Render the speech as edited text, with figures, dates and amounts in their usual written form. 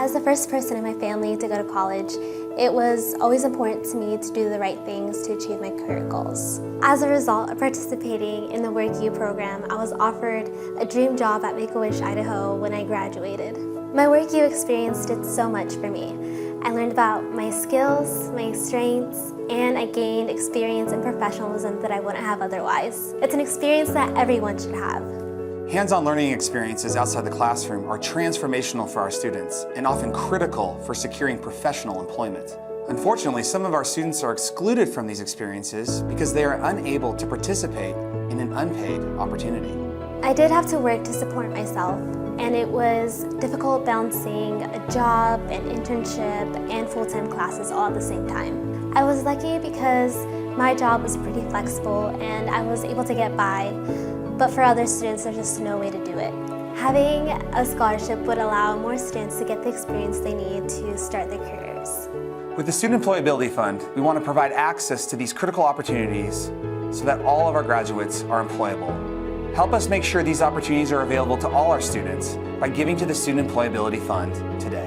As the first person in my family to go to college, it was always important to me to do the right things to achieve my career goals. As a result of participating in the Work U program, I was offered a dream job at Make-A-Wish, Idaho when I graduated. My Work U experience did so much for me. I learned about my skills, my strengths, and I gained experience and professionalism that I wouldn't have otherwise. It's an experience that everyone should have. Hands-on learning experiences outside the classroom are transformational for our students and often critical for securing professional employment. Unfortunately, some of our students are excluded from these experiences because they are unable to participate in an unpaid opportunity. I did have to work to support myself, and it was difficult balancing a job, an internship, and full-time classes all at the same time. I was lucky because my job was pretty flexible and I was able to get by. But for other students, there's just no way to do it. Having a scholarship would allow more students to get the experience they need to start their careers. With the Student Employability Fund, we want to provide access to these critical opportunities so that all of our graduates are employable. Help us make sure these opportunities are available to all our students by giving to the Student Employability Fund today.